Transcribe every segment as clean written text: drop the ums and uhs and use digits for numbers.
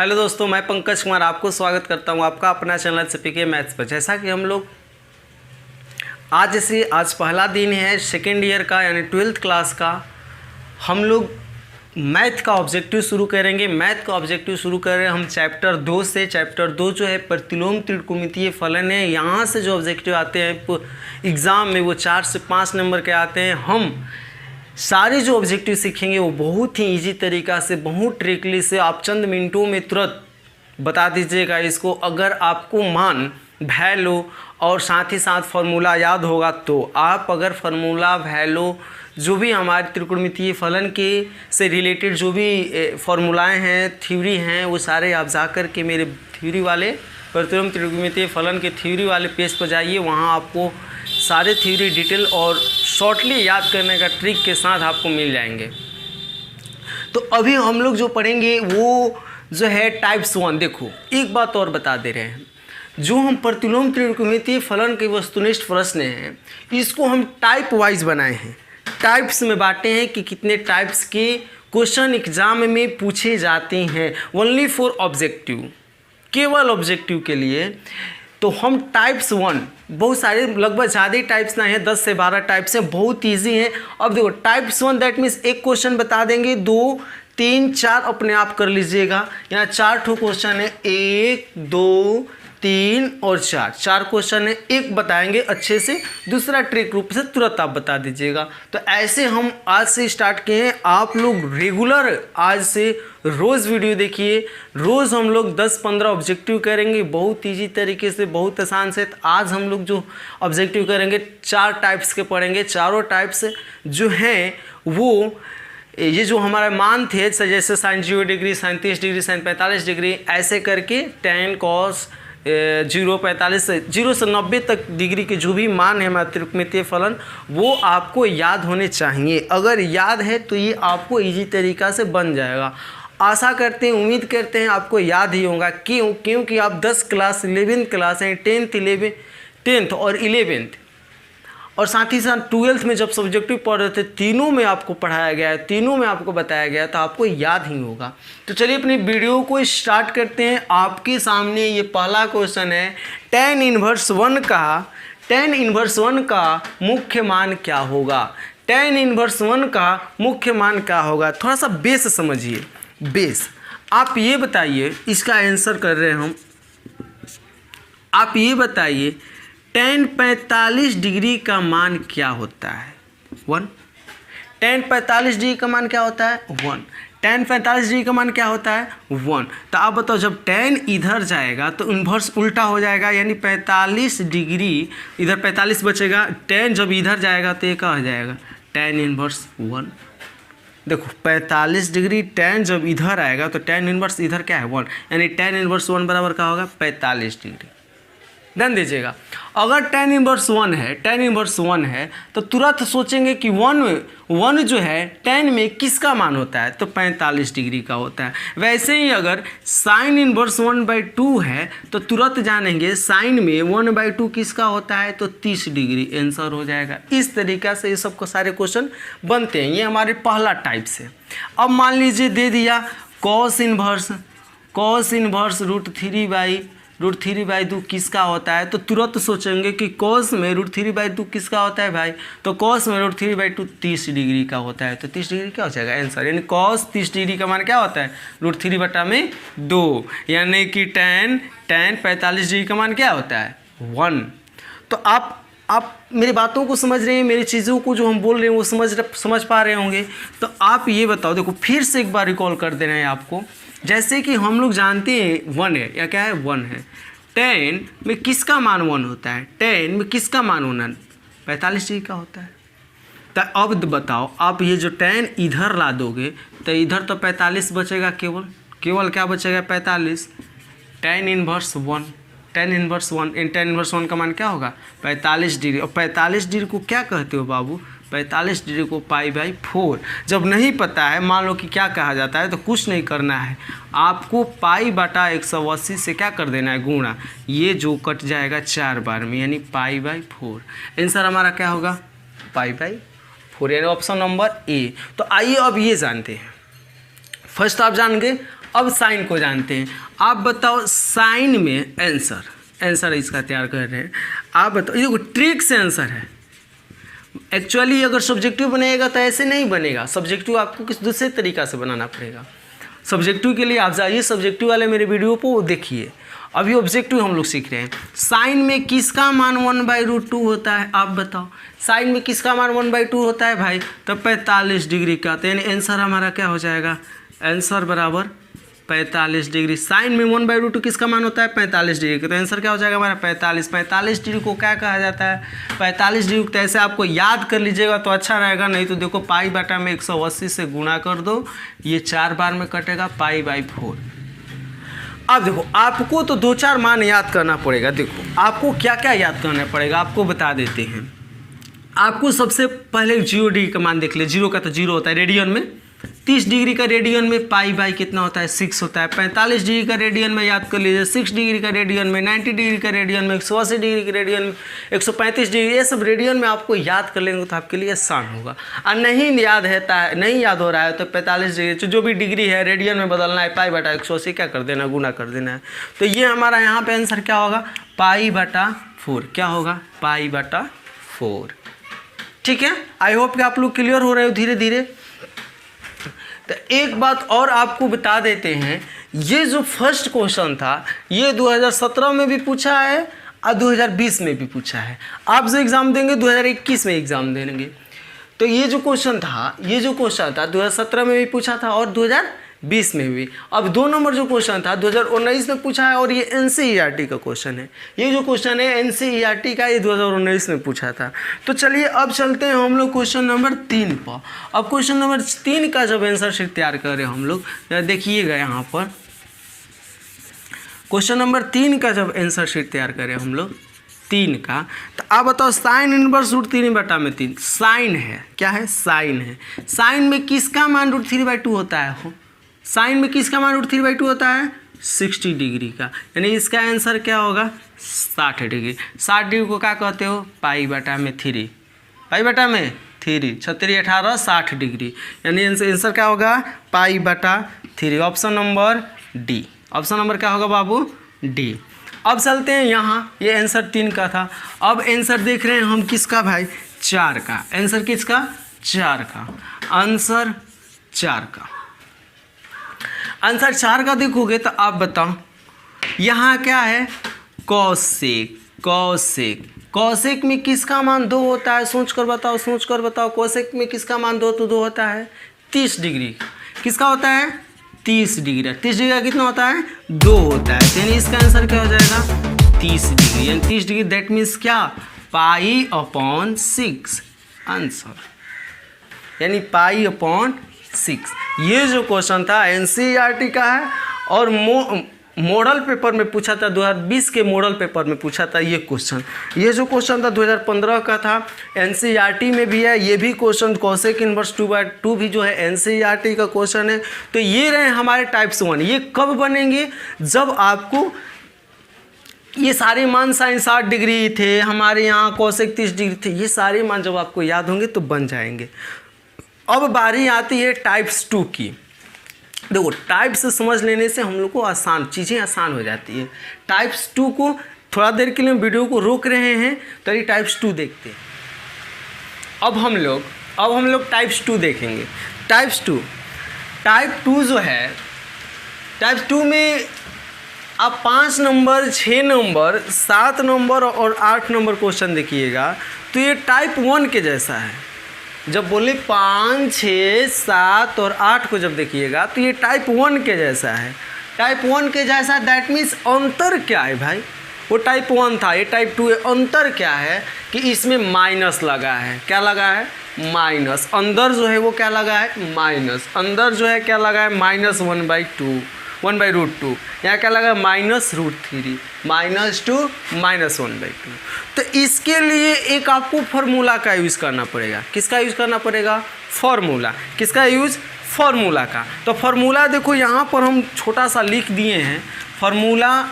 Hello दोस्तों, मैं पंकज कुमार आपको स्वागत करता हूं आपका अपना चैनल सीपीके मैथ्स पर। जैसा कि हम लोग आज पहला दिन है सेकेंड ईयर का यानी 12th क्लास का। हम लोग मैथ का ऑब्जेक्टिव शुरू करेंगे। मैथ का ऑब्जेक्टिव शुरू कर रहे हैं हम चैप्टर 2 से। चैप्टर 2 जो है प्रतिलोम त्रिकोणमितीय फलन है। यहाँ से जो ऑब्जेक्टिव आते हैं एग्ज़ाम में वो 4 से 5 नंबर के आते हैं। हम सारे जो ऑब्जेक्टिव सीखेंगे वो बहुत ही इजी तरीक़ा से, बहुत ट्रिकली से आप चंद मिनटों में तुरंत बता दीजिएगा इसको। अगर आपको मान, वैल्यू और साथ ही साथ फार्मूला याद होगा तो आप अगर फार्मूला, वैल्यू जो भी हमारे त्रिकोणमितीय फलन के से रिलेटेड जो भी फार्मूलाएँ हैं, थ्योरी हैं, वो सारे आप जा कर के मेरे थ्योरी वाले प्रतिलोम त्रिकोणमितीय फलन के थ्योरी वाले पेज पर जाइए। वहाँ आपको सारे थ्योरी डिटेल और शॉर्टली याद करने का ट्रिक के साथ आपको मिल जाएंगे। तो अभी हम लोग जो पढ़ेंगे वो जो है टाइप्स 1। देखो एक बात और बता दे रहे हैं, जो हम प्रतिलोम त्रिकोणमितीय फलन के वस्तुनिष्ठ प्रश्न हैं इसको हम टाइप वाइज बनाए हैं, टाइप्स में बांटे हैं कि कितने टाइप्स के क्वेश्चन एग्जाम में पूछे जाते हैं। ओनली फॉर ऑब्जेक्टिव, केवल ऑब्जेक्टिव के लिए। तो हम टाइप्स 1 बहुत सारे, लगभग ज़्यादा टाइप्स ना है, 10 से 12 टाइप्स हैं, बहुत इजी हैं। अब देखो टाइप्स 1 दैट मीन्स एक क्वेश्चन बता देंगे, 2, 3, 4 अपने आप कर लीजिएगा। यहाँ 4 ठो क्वेश्चन है, 1, 2, 3 और 4 क्वेश्चन है। एक बताएंगे अच्छे से, दूसरा ट्रिक रूप से तुरंत आप बता दीजिएगा। तो ऐसे हम आज से स्टार्ट किए हैं। आप लोग रेगुलर आज से रोज़ वीडियो देखिए। रोज़ हम लोग 10-15 ऑब्जेक्टिव करेंगे बहुत इजी तरीके से, बहुत आसान से। तो आज हम लोग जो ऑब्जेक्टिव करेंगे 4 टाइप्स के पढ़ेंगे। चारों टाइप्स जो हैं वो ये जो हमारा मान थे जैसे sin 0 degree, sin 30 degree, sin 45 degree, ऐसे करके tan cos 0, 45 से 0 से 90 तक डिग्री के जो भी मान है हमारे त्रिकोणमितीय फलन, वो आपको याद होने चाहिए। अगर याद है तो ये आपको इजी तरीक़ा से बन जाएगा। आशा करते हैं, उम्मीद करते हैं आपको याद ही होगा। क्योंकि आप 10 क्लास 11th क्लास हैं, 10th और 11th और साथ ही साथ 12th में जब सब्जेक्टिव पढ़ रहे थे, तीनों में आपको पढ़ाया गया है, तीनों में आपको बताया गया है, तो आपको याद ही होगा। तो चलिए अपनी वीडियो को स्टार्ट करते हैं। आपके सामने ये पहला क्वेश्चन है, tan इनवर्स 1 का मुख्य मान क्या होगा। tan इनवर्स 1 का मुख्य मान क्या होगा। थोड़ा सा बेस समझिए, बेस। आप ये बताइए, इसका आंसर कर रहे हैं हम। आप ये बताइए tan 45 डिग्री का मान क्या होता है। 1। tan 45 डिग्री का मान क्या होता है। 1। tan 45 डिग्री का मान क्या होता है। 1। तो आप बताओ, जब tan इधर जाएगा तो इन्वर्स उल्टा हो जाएगा, यानी 45 डिग्री इधर 45 बचेगा। tan जब इधर जाएगा तो ये क्या हो जाएगा, tan इन्वर्स 1। देखो 45 डिग्री tan जब इधर आएगा तो tan इन्वर्स इधर क्या है, 1, यानी tan इन्वर्स 1 बराबर क्या होगा, 45 डिग्री। ध्यान दीजिएगा, अगर tan इनवर्स 1 है तो तुरंत सोचेंगे कि 1 जो है tan में किसका मान होता है, तो 45 डिग्री का होता है। वैसे ही अगर sin इनवर्स 1/2 है तो तुरंत जानेंगे sin में 1/2 किसका होता है, तो 30 डिग्री आंसर हो जाएगा। इस तरीक़ा से ये सबको सारे क्वेश्चन बनते हैं। ये हमारे पहला टाइप से। अब मान लीजिए दे दिया cos इनवर्स √3/2 किसका होता है, तो तुरंत सोचेंगे कि cos में √3/2 किसका होता है भाई, तो cos में √3/2 30 डिग्री का होता है। तो 30 डिग्री क्या हो जाएगा आंसर, यानी cos 30 डिग्री का मान क्या होता है, √3/2, यानी कि tan 45 डिग्री का मान क्या होता है, 1। तो आप मेरी बातों को समझ रहे हैं, मेरी चीज़ों को जो हम बोल रहे हैं वो समझ पा रहे होंगे। तो आप ये बताओ, देखो फिर से एक बार रिकॉल कर दे रहे हैं आपको। जैसे कि हम लोग जानते हैं 1 है, या क्या है, 1 है। tan में किसका मान 1 होता है, tan में किसका मान 1 45 डिग्री का होता है। तो अब बताओ, आप ये जो tan इधर ला दोगे तो इधर तो 45 बचेगा, केवल क्या बचेगा, 45। tan इनवर्स 1 का मान क्या होगा, 45 डिग्री। और 45 डिग्री को क्या कहते हो बाबू, 45 डिग्री को π/4। जब नहीं पता है, मान लो कि क्या कहा जाता है, तो कुछ नहीं करना है, आपको π/180 से क्या कर देना है, गुणा। ये जो कट जाएगा 4 बार में, यानी π/4। आंसर हमारा क्या होगा, π/4, यानी ऑप्शन नंबर ए। तो आइए अब ये जानते हैं। फर्स्ट आप जान गए, अब साइन को जानते हैं। आप बताओ साइन में आंसर इसका तैयार कर रहे हैं, आप बताओ। ये ट्रिक से आंसर है। एक्चुअली अगर सब्जेक्टिव बनेगा तो ऐसे नहीं बनेगा, सब्जेक्टिव आपको किस दूसरे तरीक़ा से बनाना पड़ेगा। सब्जेक्टिव के लिए आप जाइए सब्जेक्टिव वाले मेरे वीडियो को देखिए। अभी ऑब्जेक्टिव हम लोग सीख रहे हैं। साइन में किसका मान 1/√2 होता है, आप बताओ। साइन में किसका मान 1/2 होता है भाई, तो 45 डिग्री का। तो यानी आंसर हमारा क्या हो जाएगा, आंसर बराबर 45 डिग्री। साइन में 1/√2 किसका मान होता है, 45 डिग्री का। तो आंसर क्या हो जाएगा हमारा 45 डिग्री को क्या कहा जाता है, 45 डिग्री को। ऐसे आपको याद कर लीजिएगा तो अच्छा रहेगा, नहीं तो देखो पाई बटा में 180 से गुणा कर दो, ये 4 बार में कटेगा, π/4। अब देखो आपको तो 2-4 मान याद करना पड़ेगा। देखो आपको क्या क्या याद करना पड़ेगा, आपको बता देते हैं। आपको सबसे पहले 0 डिग्री का मान देख ले। 0 का तो 0 होता है रेडियन में। 30 डिग्री का रेडियन में π/, कितना होता है, 6 होता है। 45 डिग्री का रेडियन में याद कर लीजिए, 6 डिग्री का रेडियन में, 90 डिग्री का रेडियन में, 180 डिग्री के रेडियन में, 135 डिग्री, ये सब रेडियन में आपको याद कर लेंगे तो आपके लिए आसान होगा। और नहीं याद हो रहा है तो 45 डिग्री जो भी डिग्री है रेडियन में बदलना है, π/180 क्या कर देना, गुना कर देना है। तो ये हमारा यहाँ पे आंसर क्या होगा, π/4। क्या होगा, π/4। ठीक है, आई होप कि आप लोग क्लियर हो रहे हो धीरे धीरे। तो एक बात और आपको बता देते हैं, ये जो फर्स्ट क्वेश्चन था ये 2017 में भी पूछा है और 2020 में भी पूछा है। आप जो एग्ज़ाम देंगे 2021 में एग्ज़ाम देंगे। तो ये जो क्वेश्चन था 2017 में भी पूछा था और 2020 में भी। अब 2 नंबर जो क्वेश्चन था 2019 में पूछा है और ये NCERT का क्वेश्चन है। ये जो क्वेश्चन है NCERT का, ये 2019 में पूछा था। तो चलिए अब चलते हैं हम लोग क्वेश्चन नंबर 3 पर। अब क्वेश्चन नंबर 3 का जब आंसर शीट तैयार कर रहे हैं हम लोग, देखिएगा यहाँ पर क्वेश्चन नंबर 3 का जब आंसर शीट तैयार करें हम लोग 3 का, तो आप बताओ साइन इनवर्स √3/3। साइन है, क्या है, साइन है। साइन में किसका मान √3/2 होता है, हो साइन में किसका मान √3/2 होता है, 60 डिग्री का। यानी इसका आंसर क्या होगा, 60 डिग्री। 60 डिग्री को क्या कहते हो, π/3। π/3 36 18 60 डिग्री। यानी आंसर क्या होगा, π/3। Option number D. Option number क्या होगा बाबू, डी। अब चलते हैं यहाँ, ये आंसर 3 का था। अब आंसर देख रहे हैं हम किसका भाई, 4 का। आंसर किसका, 4 का। आंसर 4 का। आंसर 4 का देखोगे तो आप बताओ यहाँ क्या है, कौशिक। कौशिक में किसका मान 2 होता है, सोच कर बताओ। कौशिक में किसका मान 2 होता है, 30 डिग्री। किसका होता है, 30 डिग्री। 30 डिग्री का कितना होता है, 2 होता है। यानी इसका आंसर क्या हो जाएगा, 30 डिग्री। यानी 30 डिग्री दैट मीन्स क्या, π/6 आंसर, यानी π/6। ये जो क्वेश्चन था NCERT का है और मॉडल पेपर में पूछा था, 2020 के मॉडल पेपर में पूछा था ये क्वेश्चन। ये जो क्वेश्चन था 2015 का था, NCERT में भी है। ये भी क्वेश्चन कॉसेक इनवर्स 2/2 भी जो है NCERT का क्वेश्चन है। तो ये रहे हमारे टाइप्स 1। ये कब बनेंगे, जब आपको ये सारे मान साइन 60 डिग्री थे, हमारे यहाँ कॉसेक 30 डिग्री थे, ये सारे मान जब आपको याद होंगे तो बन जाएंगे। अब बारी आती है टाइप्स 2 की। देखो टाइप से समझ लेने से हम लोग को चीज़ें आसान हो जाती है। टाइप्स 2 को थोड़ा देर के लिए वीडियो को रोक रहे हैं, तो ये टाइप्स 2 देखते हैं। अब हम लोग टाइप्स 2 देखेंगे। टाइप 2 जो है, टाइप 2 में आप 5 नंबर, 6 नंबर, 7 नंबर और 8 नंबर क्वेश्चन देखिएगा तो ये टाइप 1 के जैसा है। जब बोले 5, 6, 7 और 8 को जब देखिएगा तो ये टाइप 1 के जैसा है। टाइप 1 के जैसा दैट मीन्स अंतर क्या है भाई, वो टाइप 1 था, ये टाइप 2 है। अंतर क्या है कि इसमें माइनस लगा है। क्या लगा है, माइनस। अंदर जो है वो क्या लगा है, माइनस। अंदर जो है क्या लगा है, -1/2, 1/√2। यहाँ क्या लगा, -√3, -2, -1/2। तो इसके लिए एक आपको फार्मूला का यूज़ करना पड़ेगा। किसका यूज़ करना पड़ेगा, फार्मूला। किसका यूज़, फार्मूला का। तो फार्मूला देखो यहाँ पर हम छोटा सा लिख दिए हैं फार्मूला।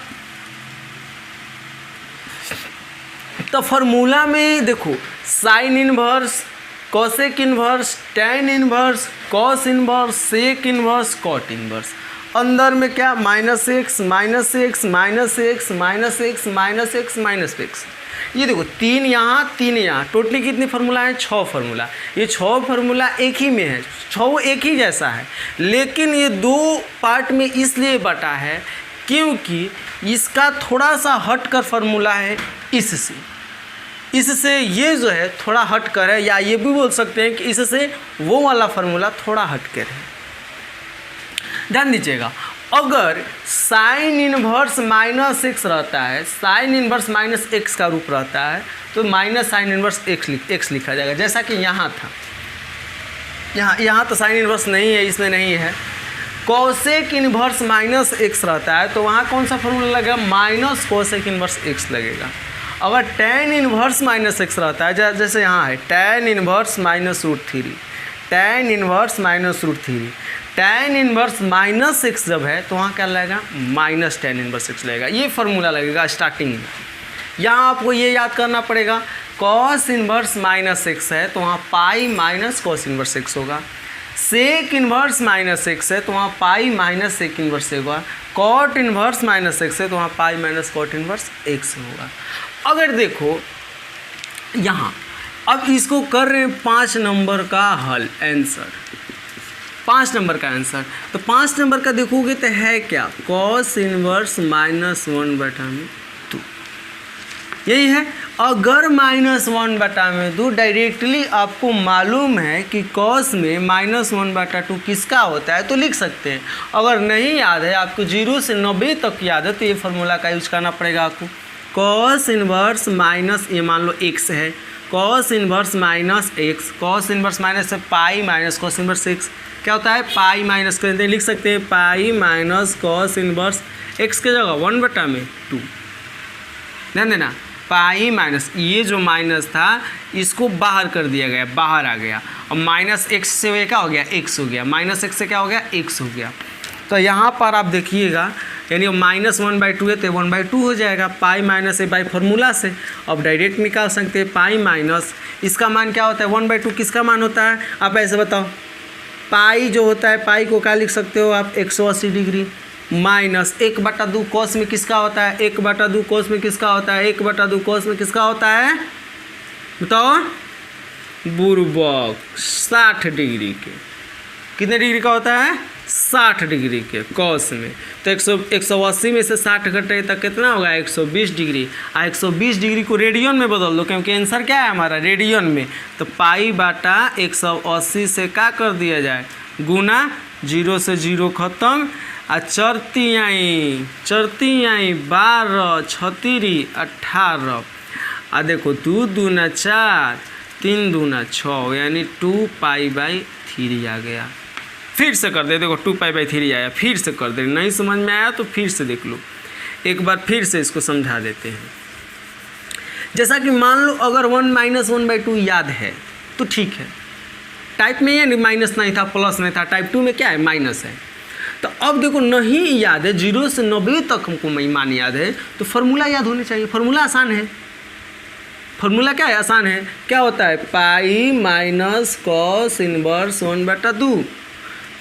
तो फार्मूला में देखो sine inverse, cosec inverse, tan inverse, cos inverse, sec inverse, cot inverse. अंदर में क्या minus X minus X minus X minus X minus X minus X. ये देखो 3 यहाँ 3 यहाँ, टोटली कितनी फार्मूला है? 6 फार्मूला। ये 6 फार्मूला एक ही में है, 6 एक ही जैसा है, लेकिन ये 2 पार्ट में इसलिए बटा है क्योंकि इसका थोड़ा सा हट कर फार्मूला है इससे ये जो है थोड़ा हट कर है, या ये भी बोल सकते हैं कि इससे वो वाला फार्मूला थोड़ा हट कर है। ध्यान दीजिएगा, अगर साइन इनवर्स माइनस एक्स रहता है, साइन इनवर्स माइनस एक्स का रूप रहता है, तो माइनस साइन इनवर्स एक्स लिखा जाएगा, जैसा कि यहाँ था। यहाँ तो साइन इनवर्स नहीं है, इसमें नहीं है। कोसेक इनवर्स माइनस एक्स रहता है तो वहाँ कौन सा फॉर्मूला लगेगा? माइनस कोसेक इनवर्स एक्स लगेगा। अगर tan इनवर्स माइनस एक्स रहता है, जैसे यहाँ है tan inverse minus root three, tan inverse minus root three, tan inverse minus x जब है तो वहाँ क्या लगेगा? माइनस tan इनवर्स एक्स लगेगा। ये फार्मूला लगेगा स्टार्टिंग में। यहाँ आपको ये याद करना पड़ेगा, कॉस इनवर्स माइनस एक्स है तो वहाँ pi minus cos inverse x होगा। सेक इनवर्स माइनस एक्स है तो वहाँ पाई माइनस सेक इनवर्स होगा। कॉट इनवर्स माइनस एक्स है तो वहाँ pi minus cot inverse x होगा। अगर देखो यहाँ, अब इसको कर रहे हैं 5 नंबर का हल, आंसर 5 नंबर का आंसर। तो 5 नंबर का देखोगे तो है क्या? कॉस इनवर्स माइनस 1/2, यही है। अगर -1/2 डायरेक्टली आपको मालूम है कि कॉस में -1/2 किसका होता है तो लिख सकते हैं। अगर नहीं याद है, आपको 0 से 90 तक याद है, तो ये फार्मूला का यूज करना पड़ेगा आपको। कॉस इनवर्स माइनस, ये मान लो एक्स है, cos inverse minus x, cos inverse minus pi minus cos inverse x, क्या होता है? पाई माइनस करते लिख सकते हैं, पाई माइनस कॉस इनवर्स एक्स के जगह 1/2। ध्यान देना, पाई माइनस, ये जो माइनस था इसको बाहर कर दिया गया, बाहर आ गया, और माइनस एक्स से क्या हो गया? एक्स हो गया, माइनस एक्स से क्या हो गया? एक्स हो गया। तो यहाँ पर आप देखिएगा, यानी -1/2 है तो 1/2 हो जाएगा, pi minus A by formula से। अब डायरेक्ट निकाल सकते हैं, पाई माइनस इसका मान क्या होता है? 1/2 किसका मान होता है? आप ऐसे बताओ, पाई जो होता है, पाई को क्या लिख सकते हो आप? 180 डिग्री, माइनस 1/2 कोस में किसका होता है? 1/2 कोस में किसका होता है? 1/2 कोस में किसका होता है? बताओ, बुर्बक 60 डिग्री के। कितने डिग्री का होता है? 60 डिग्री के कॉस में। तो 180 में से 60 घटे तक कितना होगा? 120 डिग्री। 120 डिग्री को रेडियन में बदल दो, क्योंकि आंसर क्या है हमारा? रेडियन में। तो पाई/180 से क्या कर दिया जाए? गुना, 0 से 0 खत्म, आ चरती आई 12 छतरी 18, आ देखो 2 दूना 4 3 दूना 6, यानी 2π/3 आ गया। फिर से कर दे, देखो 2π/3 आया, फिर से कर दे। नहीं समझ में आया तो फिर से देख लो, एक बार फिर से इसको समझा देते हैं। जैसा कि मान लो अगर 1 - 1/2 याद है तो ठीक है, टाइप में ये माइनस नहीं था, प्लस नहीं था, टाइप 2 में क्या है? माइनस है। तो अब देखो नहीं याद है, 0 से 90 तक हमको मान याद है, तो फार्मूला याद होनी चाहिए। फार्मूला आसान है, फार्मूला क्या है? आसान है। क्या होता है? Pi minus cos inverse 1/2।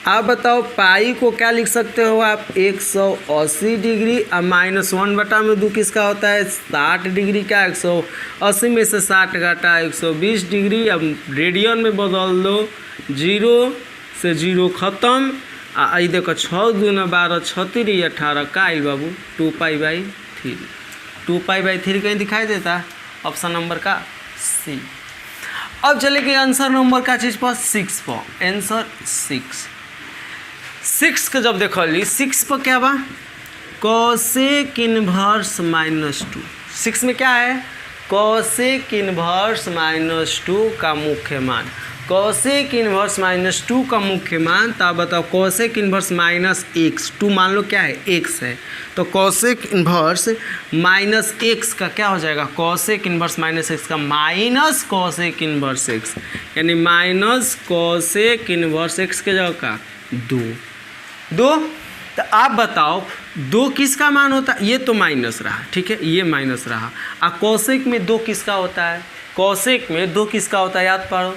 आप बताओ, पाई को क्या लिख सकते हो आप? 180 डिग्री, और -1/2 किसका होता है? 60 डिग्री का। 180 में से 60 घटा 120 डिग्री। अब रेडियन में बदल दो, 0 से 0 खत्म, आई देखो 6 दूना 12 छतरी 18 का आई बाबू 2π/3। 2π/3 कहीं दिखाई देता है? ऑप्शन नंबर का सी। अब चले गए आंसर नंबर का चीज़ पर 6 पर। आंसर 6 का जब देखो ली, 6 पर क्या बा? Cosec inverse -2। 6 में क्या है? कोसेक इनवर्स -2 का मुख्य मान। कोसेक इनवर्स -2 का मुख्य मान, तो आप बताओ कोसेक इनवर्स -x, 2 मान लो क्या है? x है, तो कोसेक इनवर्स -x का क्या हो जाएगा? कोसेक इनवर्स -x का माइनस कोसेक इनवर्स x, यानी माइनस कोसेक इनवर्स x के जगह का 2। तो आप बताओ 2 किसका मान होता है? ये तो माइनस रहा, ठीक है, ये माइनस रहा। और कोसेक में 2 किसका होता है? कोसेक में 2 किसका होता है? याद पढ़ो,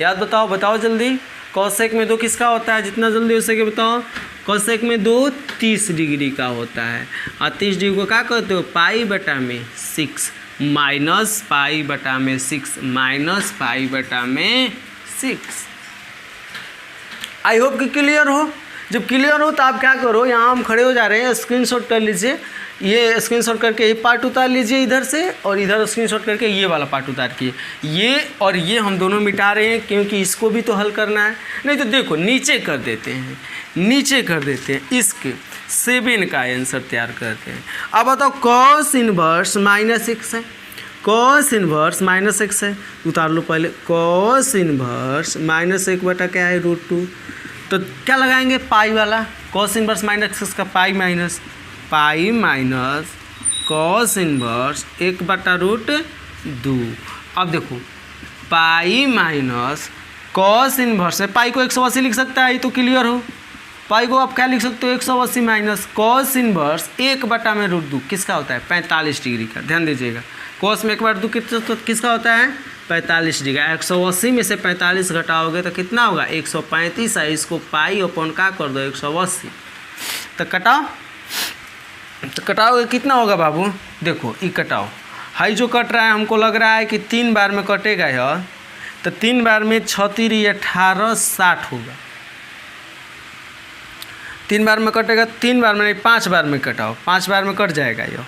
याद बताओ, बताओ जल्दी। कोसेक में 2 किसका होता है? जितना जल्दी हो सके बताओ। कोसेक में 2 30 डिग्री का होता है, और 30 डिग्री को क्या कहते हो, पाई बटा में 6 माइनस पाई बटा में 6 माइनस पाई बटा में 6। आई होप कि क्लियर हो। जब क्लियर हो तो आप क्या करो, यहाँ हम खड़े हो जा रहे हैं, स्क्रीनशॉट कर लीजिए, ये स्क्रीनशॉट करके ये पार्ट उतार लीजिए इधर से, और इधर स्क्रीनशॉट करके ये वाला पार्ट उतार किए, ये और ये हम दोनों मिटा रहे हैं क्योंकि इसको भी तो हल करना है। नहीं तो देखो नीचे कर देते हैं, नीचे कर देते हैं, इसके 7 का आंसर तैयार करते हैं। अब बताओ कॉस इनवर्स -x है, कॉस इनवर्स -x है, उतार लो पहले, कॉस इनवर्स -1 बटा क्या है √2, तो क्या लगाएंगे पाई वाला, कॉस इनवर्स -x का पाई माइनस कॉस इनवर्स 1 बटा √2। अब देखो पाई माइनस कॉस इनवर्स है, पाई को 180 लिख सकता है, ये तो क्लियर हो। पाई को आप क्या लिख सकते हो, 180 माइनस कॉस इनवर्स 1 बटा में √2 किसका होता है, 45 डिग्री का। ध्यान दीजिएगा, कॉस में 1 बटा 2 किसका होता है, 45 डिग्री। 180 में से 45 घटाओगे तो कितना होगा, 135 है, इसको पाई अपॉन क्या कर दो 180, तो कटाओ, तो कटाओगे कितना होगा बाबू, देखो ये कटाओ, हाई जो कट रहा है हमको लग रहा है कि 3 बार में कटेगा यार, तो 3 बार में 6 3 18 60 होगा, 3 बार में कटेगा, 3 बार में नहीं 5 बार में कटाओ, 5 बार में कट जाएगा ये,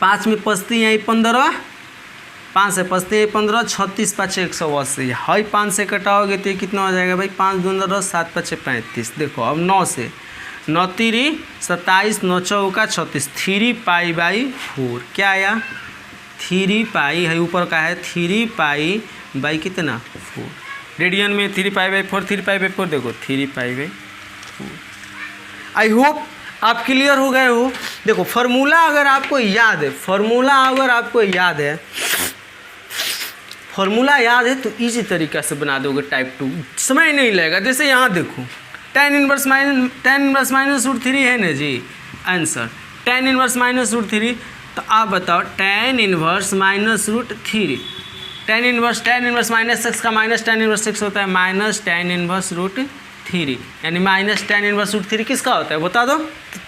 5 में पचती है 15, 5 से पचती है 15, 36 5 180, हाई 5 से कटाओगे तो ये कितना हो जाएगा भाई, 5 दूना 10, 7 5 35। देखो अब 9 से 9 3 27, 9 चौका 36, 3 पाई बाई 4 क्या आया, 3 पाई है, ऊपर का है 3 पाई बाई कितना 4, रेडियन में 3 पाई बाई 4, 3 पाई बाई 4 देखो 3 पाई बाई 4। आई होप आप क्लियर हो गए हो। देखो फार्मूला अगर आपको याद है, फार्मूला अगर आपको याद है, फार्मूला याद है तो इजी तरीका से बना दोगे टाइप 2, समय नहीं लगेगा। जैसे यहाँ देखो tan इनवर्स माइनस √3 है ना जी आंसर, tan इनवर्स माइनस √3, तो आप बताओ tan inverse minus √3, tan inverse -x का माइनस tan इनवर्स x होता है माइनस tan इनवर्स √3, यानी माइनस tan इनवर्स √3 किसका होता है बता दो,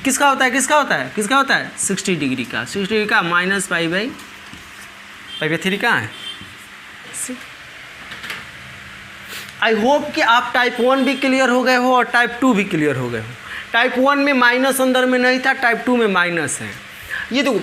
किसका होता है, किसका होता है, किसका होता है 60 डिग्री का, 60 डिग्री का माइनस पाई बाई 3 कहाँ है। आई होप कि आप टाइप 1 भी क्लियर हो गए हो और टाइप 2 भी क्लियर हो गए हो। टाइप 1 में माइनस अंदर में नहीं था, टाइप 2 में माइनस है। ये देखो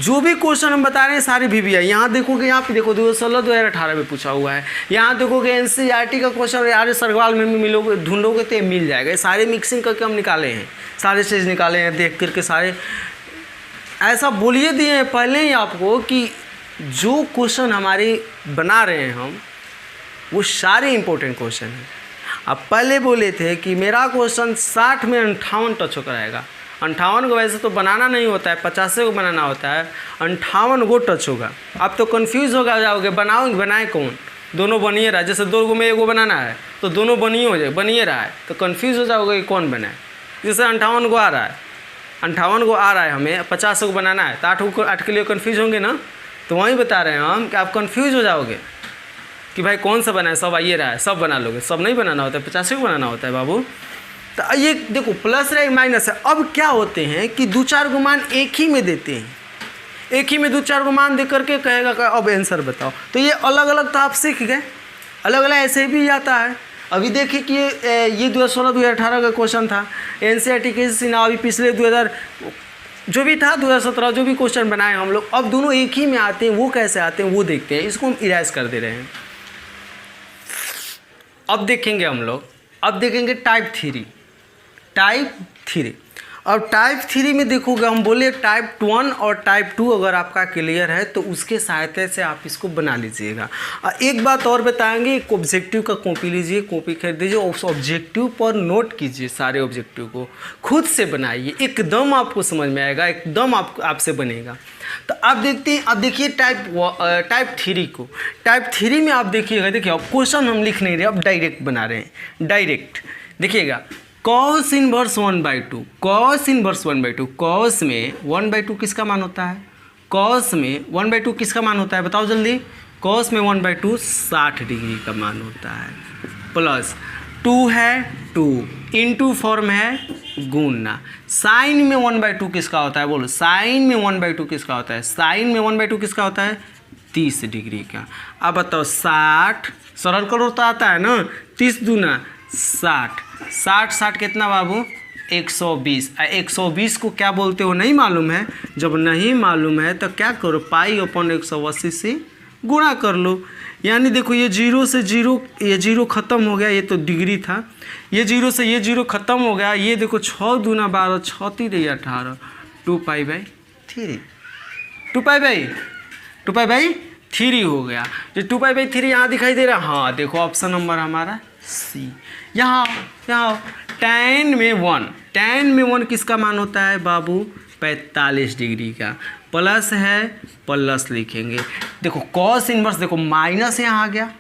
जो भी क्वेश्चन हम बता रहे हैं सारे VBI, यहाँ देखोगे, यहाँ पे देखो 2016 2018 में पूछा हुआ है, यहाँ देखोगे NCERT का क्वेश्चन आर्य सरवाल में भी मिलोगे, ढूंढोगे तो मिल जाएगा। सारे मिक्सिंग करके हम निकाले हैं, सारे चीज़ निकाले हैं, देख करके सारे ऐसा बोलिए दिए हैं पहले ही आपको कि जो क्वेश्चन हमारे बना रहे हैं हम वो सारे इंपॉर्टेंट क्वेश्चन हैं। अब पहले बोले थे कि मेरा क्वेश्चन 60 में 58 टच हो कराएगा, 58 को वैसे तो बनाना नहीं होता है, 50 को बनाना होता है, 58 को टच होगा। अब तो कंफ्यूज हो जाओगे, बनाए कौन, दोनों बनिए रहा है। जैसे 2 में 1 बनाना है तो दोनों बनिए रहा है, तो कंफ्यूज हो जाओगे कि कौन बनाए। जैसे 58 को आ रहा है, 58 को आ रहा है, हमें 50 को बनाना है, तो 8 के लिए कंफ्यूज होंगे ना, तो वहीं बता रहे हैं हम कि आप कंफ्यूज हो जाओगे कि भाई कौन सा बनाए, सब आइए रहा है, सब बना लोगे, सब नहीं बनाना होता है, 50 को बनाना होता है बाबू। तो ये देखो प्लस है माइनस है। अब क्या होते हैं कि 2-4 को मान एक ही में देते हैं, एक ही में 2-4 को मान दे करके कहेगा कि अब आंसर बताओ। तो ये अलग अलग तो आप सीख गए, अलग अलग ऐसे भी आता है। अभी देखिए कि ये 2016 2018 का क्वेश्चन था, NCERT के ना, अभी पिछले 2000 जो भी था 2017 जो भी क्वेश्चन बनाए हम लोग, अब दोनों एक ही में आते हैं। वो कैसे आते हैं वो देखते हैं, इसको हम इरेज कर दे रहे हैं। अब देखेंगे हम लोग, अब देखेंगे टाइप 3। अब टाइप 3 में देखोगे, हम बोले टाइप 1 और टाइप 2 अगर आपका क्लियर है तो उसके सहायता से आप इसको बना लीजिएगा। एक बात और बताएंगे, एक ऑब्जेक्टिव का कॉपी लीजिए, कॉपी खरीद दीजिए, उस ऑब्जेक्टिव पर नोट कीजिए, सारे ऑब्जेक्टिव को खुद से बनाइए, एकदम आपको समझ में आएगा, एकदम आपसे बनेगा। तो आप देखते हैं, अब देखिए टाइप 3 को, टाइप 3 में आप देखिएगा, देखिए अब क्वेश्चन हम लिख नहीं रहे, अब डायरेक्ट बना रहे हैं। डायरेक्ट देखिएगा, cos inverse 1/2, cos inverse 1/2, cos में 1/2 किसका मान होता है, कॉस में 1/2 किसका मान होता है बताओ जल्दी। कॉस में 1/2 60 डिग्री का मान होता है, प्लस 2 है 2, इनटू फॉर्म है गुणना। साइन में 1/2 किसका होता है बोलो, साइन में 1/2 किसका होता है, साइन में 1/2 किसका होता है 30 डिग्री का। अब बताओ 60 सरल करो तो आता है ना, 30 दूना 60, 60 कितना बाबू 120। 120 को क्या बोलते हो नहीं मालूम है, जब नहीं मालूम है तो क्या करो पाई अपॉन 180 से गुणा कर लो। यानी देखो ये जीरो से जीरो, ये जीरो ख़त्म हो गया, ये तो डिग्री था, ये जीरो से ये जीरो ख़त्म हो गया, ये देखो 6 दूना 12, 6 3 18, 2π/3, 2π/3 हो गया। जो 2π/3 यहाँ दिखाई दे रहा है, हाँ देखो ऑप्शन नंबर हमारा सी। यहाँ tan में 1 किसका मान होता है बाबू 45 डिग्री का, प्लस है प्लस लिखेंगे। देखो कॉस इनवर्स, देखो माइनस यहाँ आ गया,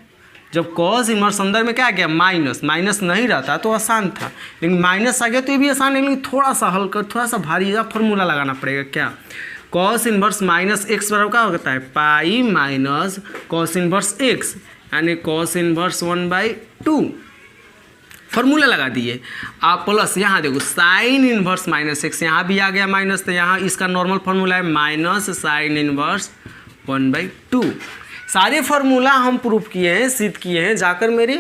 जब कॉस इनवर्स अंदर में क्या आ गया माइनस, माइनस नहीं रहता तो आसान था, लेकिन माइनस आ गया तो ये भी आसान है, लेकिन थोड़ा सा हल कर, थोड़ा सा भारी का फॉर्मूला लगाना पड़ेगा। क्या कॉस इनवर्स माइनस एक्स बराबर क्या होता है pi minus cos inverse x, यानी कॉस इनवर्स 1/2 फॉर्मूला लगा दिए आप, प्लस यहाँ देखो साइन इनवर्स माइनस एक्स, यहाँ भी आ गया माइनस, तो यहाँ इसका नॉर्मल फार्मूला है माइनस साइन इनवर्स 1/2। सारे फार्मूला हम प्रूफ किए हैं, सिद्ध किए हैं, जाकर मेरी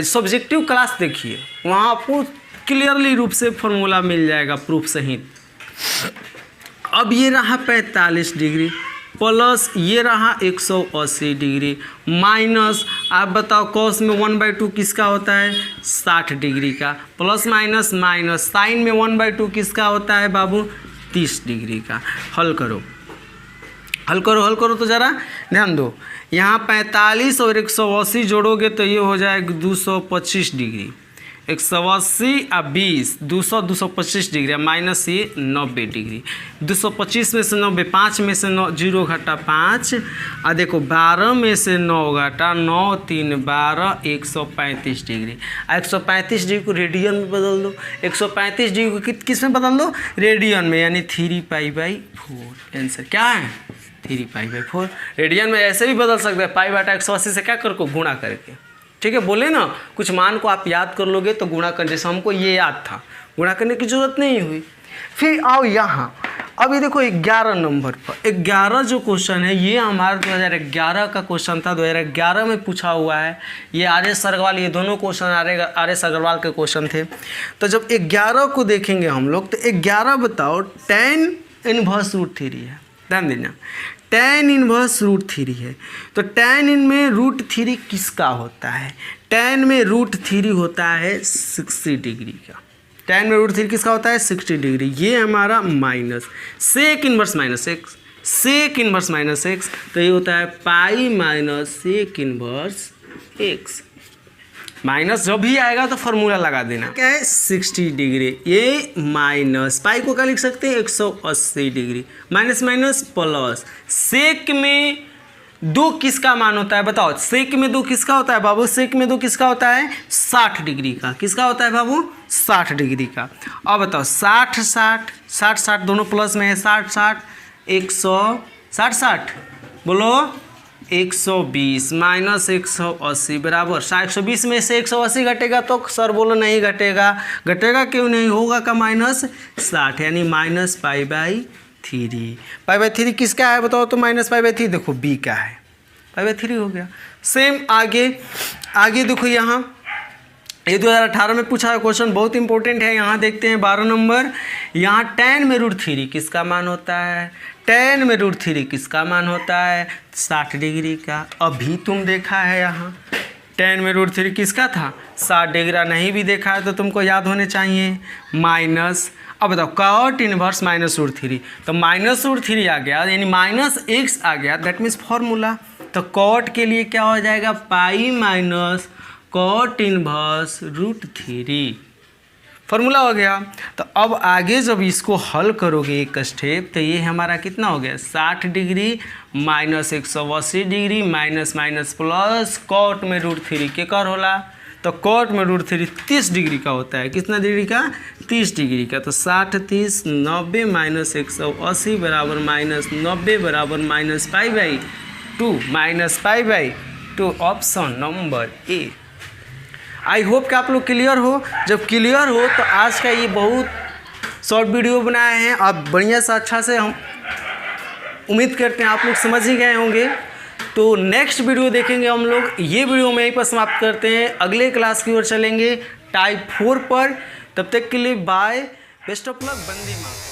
सब्जेक्टिव क्लास देखिए, वहाँ आपको क्लियरली रूप से फार्मूला मिल जाएगा प्रूफ सहित। अब ये रहा 45 डिग्री प्लस ये रहा 180 डिग्री माइनस, आप बताओ कॉस में 1/2 किसका होता है 60 डिग्री का, प्लस माइनस माइनस साइन में 1/2 किसका होता है बाबू 30 डिग्री का। हल करो तो ज़रा ध्यान दो, यहाँ 45 और 180 जोड़ोगे तो ये हो जाएगा 225 डिग्री, 180 और 20 200 225 डिग्री, माइनस ये 90 डिग्री, 225 में से 90, 5 में से 9 0 घटा 5, और देखो 12 में से 9 घटा 9 3 12 135 डिग्री। 135 डिग्री को रेडियन में बदल दो, 135 डिग्री को किस में बदल दो रेडियन में, यानी 3π/4। आंसर क्या है 3π/4। रेडियन में ऐसे भी बदल सकते हैं, π/180 से क्या करके गुणा करके, ठीक है, बोले ना कुछ मान को आप याद कर लोगे तो गुणा कर, जैसे हमको ये याद था, गुणा करने की जरूरत नहीं हुई। फिर आओ यहाँ, अभी देखो 11 नंबर पर 11 जो क्वेश्चन है ये हमारा 2011 का क्वेश्चन था, 2011 में पूछा हुआ है। ये आर.एस. अग्रवाल, ये दोनों क्वेश्चन आर.एस. अग्रवाल के क्वेश्चन थे। तो जब 11 को देखेंगे हम लोग तो 11 बताओ tan इनवर्स √3 है, ध्यान देना tan इनवर्स √3 है, तो tan इन में √3 किसका होता है, tan में √3 होता है 60 डिग्री का, tan में √3 किसका होता है 60 डिग्री। ये हमारा minus sec inverse minus x, sec inverse minus x, तो ये होता है pi minus sec inverse x. Minus जब भी आएगा तो फॉर्मूला लगा देना, क्या है 60 डिग्री, ये माइनस पाई को क्या लिख सकते हैं 180 डिग्री, माइनस माइनस प्लस, सेक में 2 किसका मान होता है बताओ, सेक में 2 किसका होता है बाबू, सेक में 2 किसका होता है 60 डिग्री का, किसका होता है बाबू 60 डिग्री का। अब बताओ 60 60 60 60 दोनों प्लस में है, 60 60 160 60 बोलो 120 माइनस 180 बराबर 120 में से 180 घटेगा तो सर बोलो नहीं घटेगा, घटेगा क्यों नहीं होगा का माइनस 60, यानी माइनस π/3। π/3 किसका है बताओ, तो माइनस π/3 देखो बी का है, π/3 हो गया। सेम आगे देखो यहाँ ये 2018 में पूछा है क्वेश्चन, बहुत इंपॉर्टेंट है। यहाँ देखते हैं 12 नंबर, यहाँ tan में √3 किसका मान होता है, tan में √3 किसका मान होता है 60 डिग्री का। अभी तुम देखा है यहाँ tan में √3 किसका था 60 डिग्री, नहीं भी देखा है तो तुमको याद होने चाहिए माइनस। अब बताओ cot इनवर्स माइनस √3, तो माइनस √3 आ गया यानी माइनस एक्स आ गया, दैट मीन्स फॉर्मूला। तो cot के लिए क्या हो जाएगा pi minus cot inverse √3 formula हो गया। तो अब आगे जब इसको हल करोगे एक स्टेप, तो ये हमारा कितना हो गया 60 degree minus 180 degree minus minus plus cot में √3 के कर होला, तो cot में √3 30 डिग्री का होता है, कितना डिग्री का 30 डिग्री का। तो 60 30 90 माइनस 180 बराबर माइनस 90 बराबर minus π/2 minus π/2, option number A. I hope कि आप लोग क्लियर हो। जब क्लियर हो तो आज का ये बहुत शॉर्ट वीडियो बनाए हैं, आप बढ़िया से अच्छा से, हम उम्मीद करते हैं आप लोग समझ ही गए होंगे। तो नेक्स्ट वीडियो देखेंगे हम लोग। ये वीडियो में यहीं पर समाप्त करते हैं, अगले क्लास की ओर चलेंगे टाइप 4 पर। तब तक के लिए बाय, बेस्ट ऑफ लक, वंदे मातरम।